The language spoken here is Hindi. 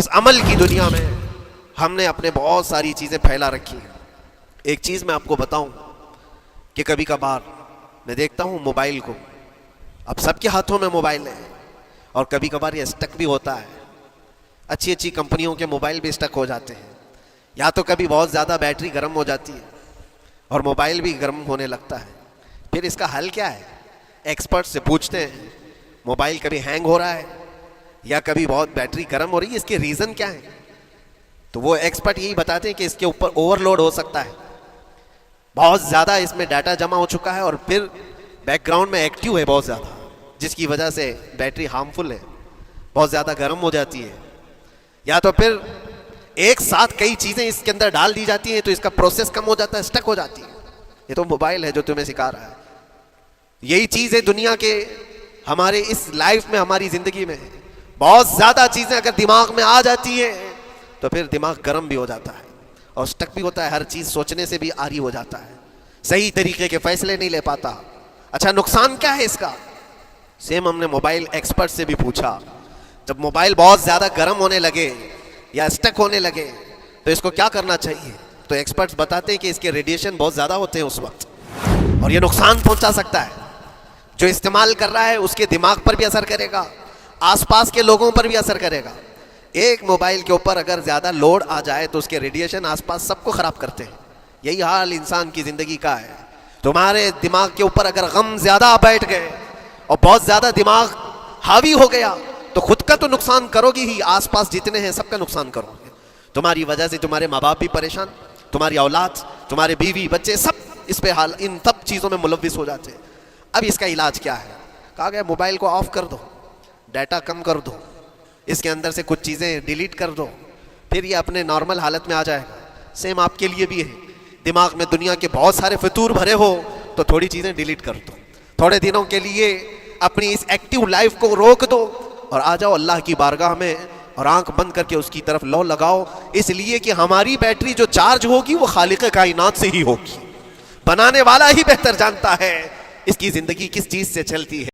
इस अमल की दुनिया में हमने अपने बहुत सारी चीज़ें फैला रखी हैं। एक चीज़ मैं आपको बताऊं कि कभी कभार मैं देखता हूं मोबाइल को, अब सबके हाथों में मोबाइल है और कभी कभार ये स्टक भी होता है। अच्छी अच्छी कंपनियों के मोबाइल भी स्टक हो जाते हैं, या तो कभी बहुत ज़्यादा बैटरी गर्म हो जाती है और मोबाइल भी गर्म होने लगता है। फिर इसका हल क्या है? एक्सपर्ट से पूछते हैं, मोबाइल कभी हैंग हो रहा है या कभी बहुत बैटरी गर्म हो रही है, इसके रीज़न क्या है? तो वो एक्सपर्ट यही बताते हैं कि इसके ऊपर ओवरलोड हो सकता है, बहुत ज़्यादा इसमें डाटा जमा हो चुका है और फिर बैकग्राउंड में एक्टिव है बहुत ज़्यादा, जिसकी वजह से बैटरी हार्मफुल है, बहुत ज़्यादा गर्म हो जाती है। या तो फिर एक साथ कई चीज़ें इसके अंदर डाल दी जाती हैं तो इसका प्रोसेस कम हो जाता है, स्टक हो जाती है। ये तो मोबाइल है जो तुम्हें सिखा रहा है। यही चीज़ है दुनिया के, हमारे इस लाइफ में, हमारी ज़िंदगी में बहुत ज़्यादा चीज़ें अगर दिमाग में आ जाती हैं तो फिर दिमाग गर्म भी हो जाता है और स्टक भी होता है, हर चीज़ सोचने से भी आरी हो जाता है, सही तरीके के फैसले नहीं ले पाता। अच्छा, नुकसान क्या है इसका? सेम हमने मोबाइल एक्सपर्ट से भी पूछा। जब मोबाइल बहुत ज़्यादा गर्म होने लगे या स्टक होने लगे तो इसको क्या करना चाहिए? तो एक्सपर्ट्स बताते हैं कि इसके रेडिएशन बहुत ज़्यादा होते हैं उस वक्त और ये नुकसान पहुंचा सकता है। जो इस्तेमाल कर रहा है उसके दिमाग पर भी असर करेगा, आसपास के लोगों पर भी असर करेगा। एक मोबाइल के ऊपर अगर ज़्यादा लोड आ जाए तो उसके रेडिएशन आसपास सबको ख़राब करते हैं। यही हाल इंसान की ज़िंदगी का है। तुम्हारे दिमाग के ऊपर अगर गम ज़्यादा बैठ गए और बहुत ज़्यादा दिमाग हावी हो गया तो खुद का तो नुकसान करोगी ही, आसपास जितने हैं सबका नुकसान करोगे। तुम्हारी वजह से तुम्हारे माँ बाप भी परेशान, तुम्हारी औलाद, तुम्हारे बीवी बच्चे सब इस पे हाल, इन सब चीज़ों में मुलव्विस हो जाते हैं। अब इसका इलाज क्या है? कहा गया मोबाइल को ऑफ कर दो, डाटा कम कर दो, इसके अंदर से कुछ चीज़ें डिलीट कर दो, फिर ये अपने नॉर्मल हालत में आ जाएगा। सेम आपके लिए भी है, दिमाग में दुनिया के बहुत सारे फितूर भरे हो तो थोड़ी चीज़ें डिलीट कर दो, थोड़े दिनों के लिए अपनी इस एक्टिव लाइफ को रोक दो और आ जाओ अल्लाह की बारगाह में और आंख बंद करके उसकी तरफ लौ लगाओ। इसलिए कि हमारी बैटरी जो चार्ज होगी वो खालिक कायनात से ही होगी, बनाने वाला ही बेहतर जानता है इसकी ज़िंदगी किस चीज़ से चलती है।